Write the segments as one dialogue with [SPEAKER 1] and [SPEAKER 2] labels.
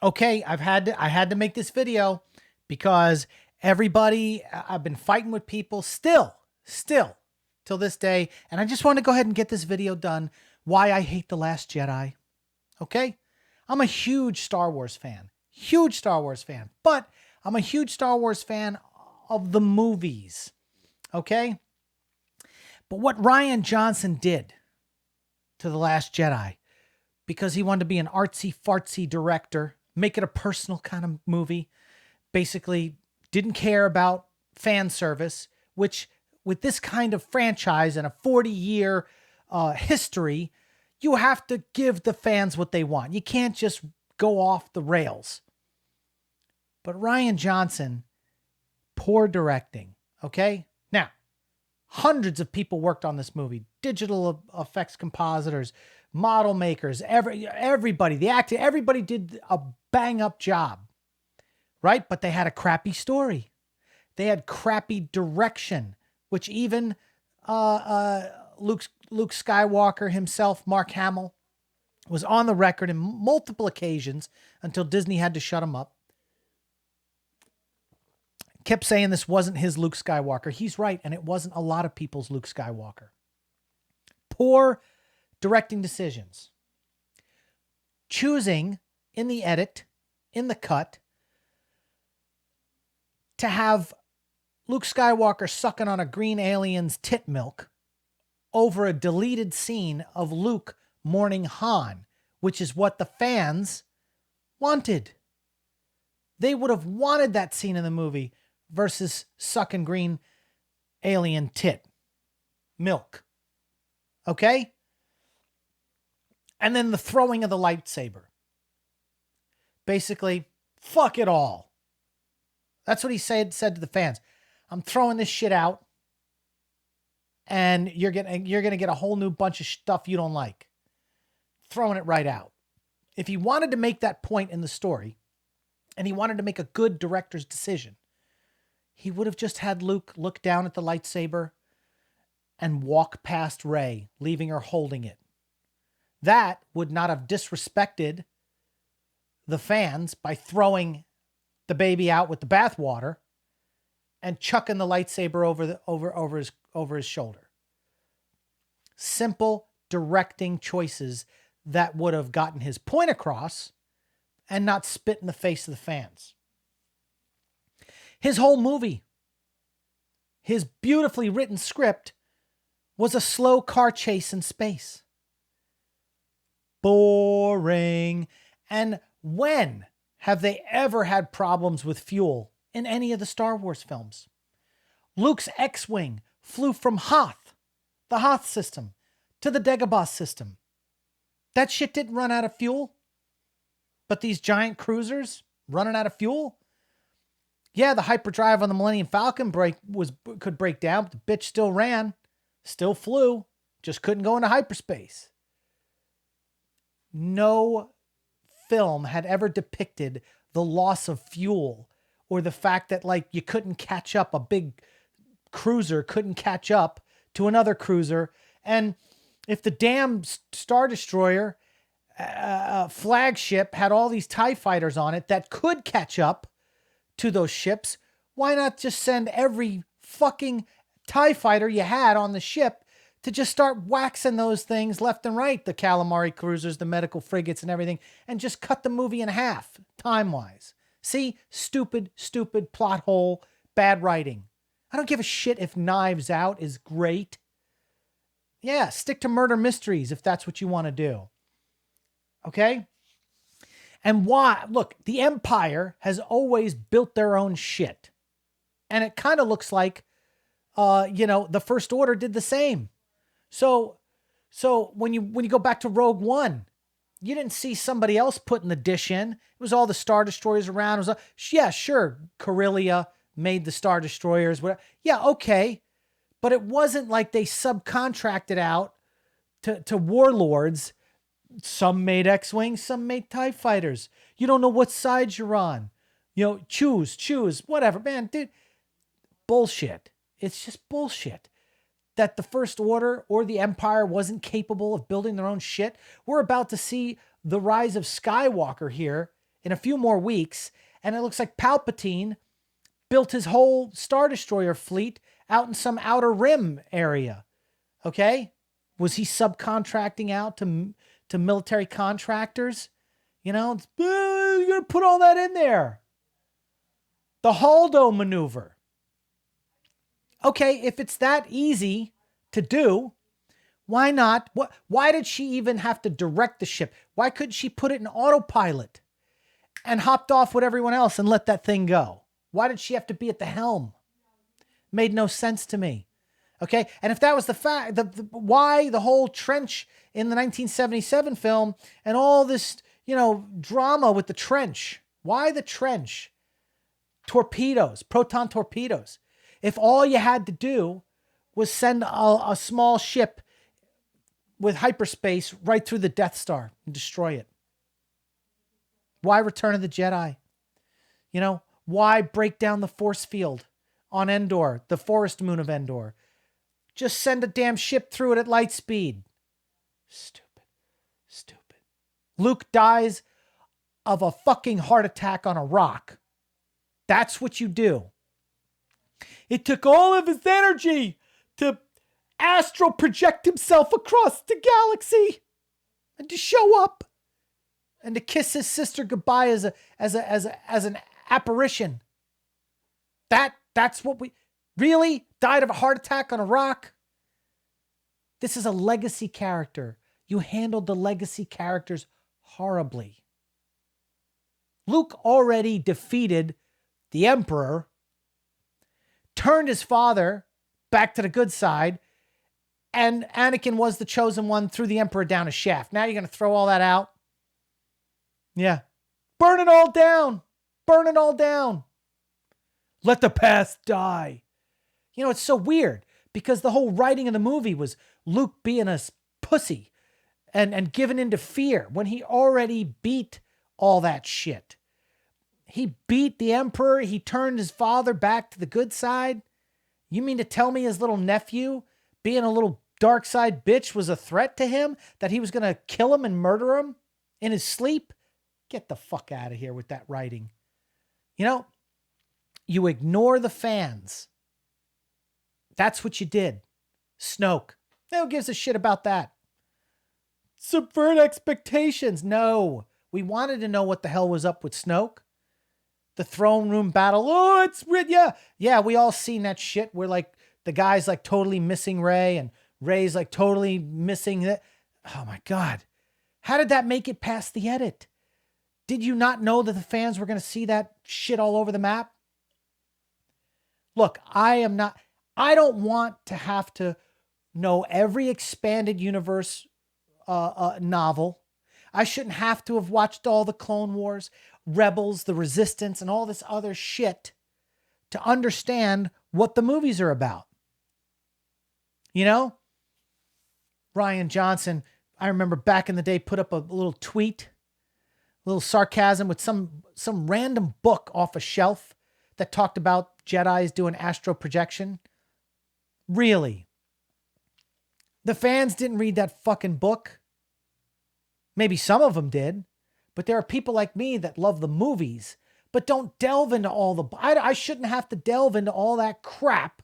[SPEAKER 1] Okay, I had to make this video because I've been fighting with people still till this day. And I just want to go ahead and get this video done. Why I hate The Last Jedi. Okay. I'm a huge Star Wars fan, but I'm a huge Star Wars fan of the movies. Okay. But what Rian Johnson did to The Last Jedi, because he wanted to be an artsy fartsy director, make it a personal kind of movie, basically didn't care about fan service, which with this kind of franchise and a 40-year history, you have to give the fans what they want. You can't just go off the rails. But Rian Johnson, poor directing, okay? Now, hundreds of people worked on this movie. Digital effects compositors, model makers, everybody, the actor, everybody did a bang-up job, right? But they had a crappy story. They had crappy direction, which even Luke Skywalker himself, Mark Hamill, was on the record in multiple occasions until Disney had to shut him up. Kept saying this wasn't his Luke Skywalker. He's right, and it wasn't a lot of people's Luke Skywalker. Poor directing decisions. Choosing in the edit, in the cut, to have Luke Skywalker sucking on a green alien's tit milk over a deleted scene of Luke mourning Han, which is what the fans wanted. They would have wanted that scene in the movie versus sucking green alien tit milk. Okay? And then the throwing of the lightsaber. Basically, fuck it all. That's what he said to the fans. I'm throwing this shit out, and you're gonna get a whole new bunch of stuff you don't like. Throwing it right out. If he wanted to make that point in the story, and he wanted to make a good director's decision, he would have just had Luke look down at the lightsaber and walk past Rey, leaving her holding it. That would not have disrespected the fans by throwing the baby out with the bathwater and chucking the lightsaber over his shoulder. Simple directing choices that would have gotten his point across and not spit in the face of the fans. His whole movie, his beautifully written script, was a slow car chase in space. Boring. And when have they ever had problems with fuel in any of the Star Wars films? Luke's X-Wing flew from Hoth, the Hoth system, to the Dagobah system. That shit didn't run out of fuel. But these giant cruisers running out of fuel? Yeah, the hyperdrive on the Millennium Falcon could break down, but the bitch still ran, still flew, just couldn't go into hyperspace. No film had ever depicted the loss of fuel or the fact that, like, you couldn't catch up. A big cruiser couldn't catch up to another cruiser. And if the damn Star Destroyer flagship had all these TIE fighters on it that could catch up to those ships, why not just send every fucking TIE fighter you had on the ship to just start waxing those things left and right, the calamari cruisers, the medical frigates and everything, and just cut the movie in half, time-wise. See? Stupid plot hole, bad writing. I don't give a shit if Knives Out is great. Yeah, stick to murder mysteries if that's what you want to do. Okay? And why? Look, the Empire has always built their own shit. And it kind of looks like, the First Order did the same. So when you go back to Rogue One, you didn't see somebody else putting the dish in. It was all the Star Destroyers around. It was yeah, sure, Corellia made the Star Destroyers. Whatever. Yeah, okay. But it wasn't like they subcontracted out to warlords. Some made X-Wings, some made TIE fighters. You don't know what side you're on. Choose, whatever. Man, dude, bullshit. It's just bullshit. That the First Order or the Empire wasn't capable of building their own shit. We're about to see the rise of Skywalker here in a few more weeks, and it looks like Palpatine built his whole Star Destroyer fleet out in some outer rim area. Okay? Was he subcontracting out to military contractors? You know, you're going to put all that in there. The Holdo maneuver. Okay, if it's that easy to do, why not? Why did she even have to direct the ship? Why couldn't she put it in autopilot and hopped off with everyone else and let that thing go? Why did she have to be at the helm? Made no sense to me. Okay, and if that was the fact, why the whole trench in the 1977 film and all this, drama with the trench? Why the trench? Torpedoes, proton torpedoes. If all you had to do was send a small ship with hyperspace right through the Death Star and destroy it. Why Return of the Jedi? Why break down the force field on Endor, the forest moon of Endor? Just send a damn ship through it at light speed. Stupid. Luke dies of a fucking heart attack on a rock. That's what you do. It took all of his energy to astral project himself across the galaxy and to show up and to kiss his sister goodbye as an apparition. That's what we really died of a heart attack on a rock. This is a legacy character. You handled the legacy characters horribly. Luke already defeated the Emperor, turned his father back to the good side, and Anakin was the chosen one, threw the Emperor down a shaft. Now you're going to throw all that out? Yeah. Burn it all down. Burn it all down. Let the past die. It's so weird because the whole writing of the movie was Luke being a pussy and giving into fear when he already beat all that shit. He beat the Emperor. He turned his father back to the good side. You mean to tell me his little nephew, being a little dark side bitch, was a threat to him? That he was going to kill him and murder him in his sleep? Get the fuck out of here with that writing. You ignore the fans. That's what you did. Snoke. Who gives a shit about that? Subvert expectations. No. We wanted to know what the hell was up with Snoke. The throne room battle. Oh, it's yeah. We all seen that shit where the guy's totally missing Rey and Rey's totally missing it. Oh my God. How did that make it past the edit? Did you not know that the fans were going to see that shit all over the map? Look, I don't want to have to know every expanded universe novel. I shouldn't have to have watched all the Clone Wars, Rebels, the Resistance, and all this other shit to understand what the movies are about. Rian Johnson, I remember back in the day, put up a little tweet, a little sarcasm with some random book off a shelf that talked about Jedis doing astral projection. Really? The fans didn't read that fucking book. Maybe some of them did, but there are people like me that love the movies, but don't delve into all I shouldn't have to delve into all that crap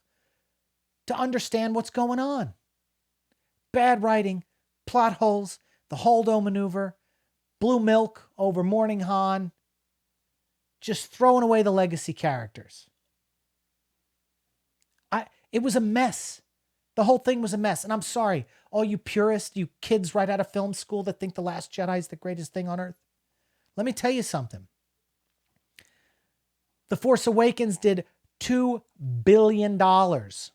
[SPEAKER 1] to understand what's going on. Bad writing, plot holes, the Holdo maneuver, blue milk over Morning Han, just throwing away the legacy characters. It was a mess. The whole thing was a mess. And I'm sorry, all you purists, you kids right out of film school that think The Last Jedi is the greatest thing on earth. Let me tell you something. The Force Awakens did $2 billion. The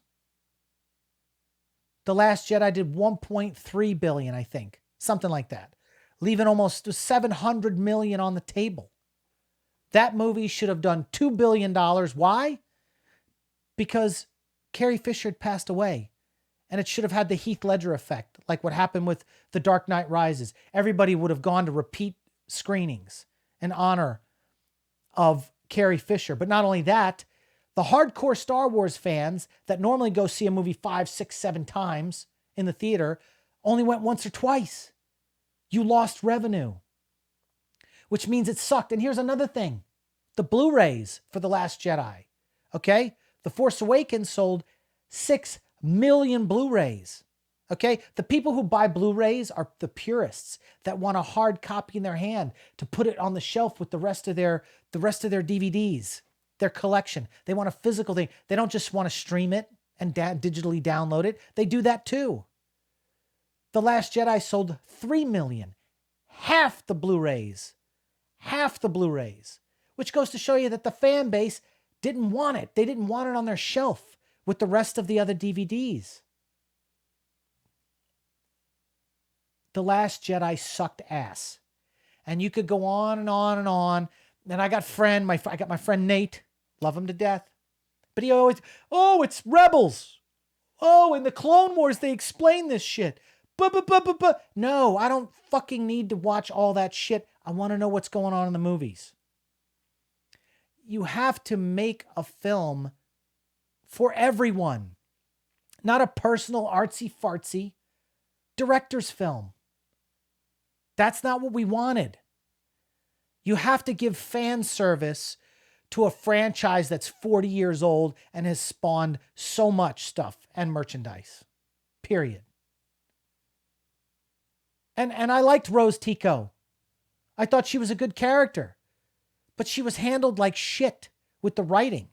[SPEAKER 1] Last Jedi did $1.3 billion, I think. Something like that. Leaving almost $700 million on the table. That movie should have done $2 billion. Why? Because Carrie Fisher had passed away. And it should have had the Heath Ledger effect, like what happened with The Dark Knight Rises. Everybody would have gone to repeat screenings in honor of Carrie Fisher. But not only that, the hardcore Star Wars fans that normally go see a movie 5, 6, 7 times in the theater only went once or twice. You lost revenue. which means it sucked. And here's another thing. The Blu-rays for The Last Jedi, okay? The Force Awakens sold 6 million Blu-rays, okay? The people who buy Blu-rays are the purists that want a hard copy in their hand to put it on the shelf with the rest of their DVDs, their collection. They want a physical thing. They don't just want to stream it and digitally download it. They do that too. The Last Jedi sold 3 million, half the Blu-rays, which goes to show you that the fan base didn't want it. They didn't want it on their shelf with the rest of the other DVDs. The Last Jedi sucked ass. And you could go on and on and on. And I got my friend Nate, love him to death. But he always, oh, it's Rebels. Oh, in the Clone Wars, they explain this shit. No, I don't fucking need to watch all that shit. I want to know what's going on in the movies. You have to make a film for everyone, not a personal artsy-fartsy director's film. That's not what we wanted. You have to give fan service to a franchise that's 40 years old and has spawned so much stuff and merchandise. Period. And I liked Rose Tico. I thought she was a good character. But she was handled like shit with the writing.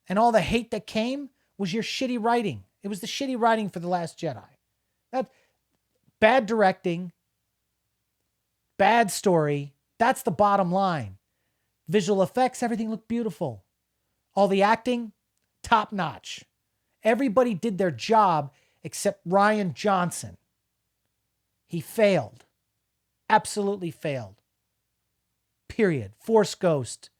[SPEAKER 1] And all the hate that came was your shitty writing. It was the shitty writing for The Last Jedi. That bad directing, bad story. That's the bottom line. Visual effects, everything looked beautiful. All the acting, top notch. Everybody did their job except Rian Johnson. He failed. Absolutely failed. Period. Force Ghost.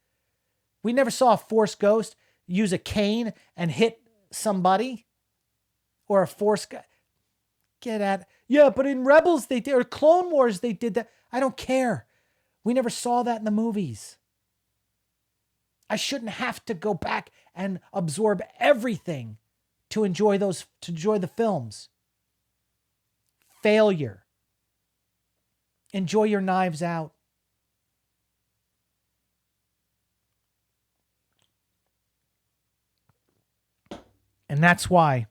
[SPEAKER 1] We never saw a Force Ghost use a cane and hit somebody. Or a Force... Get at... Yeah, but in Rebels they did... Or Clone Wars they did that. I don't care. We never saw that in the movies. I shouldn't have to go back and absorb everything to enjoy the films. Failure. Enjoy your Knives Out. And that's why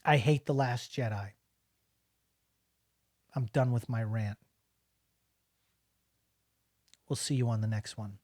[SPEAKER 1] I hate The Last Jedi. I'm done with my rant. We'll see you on the next one.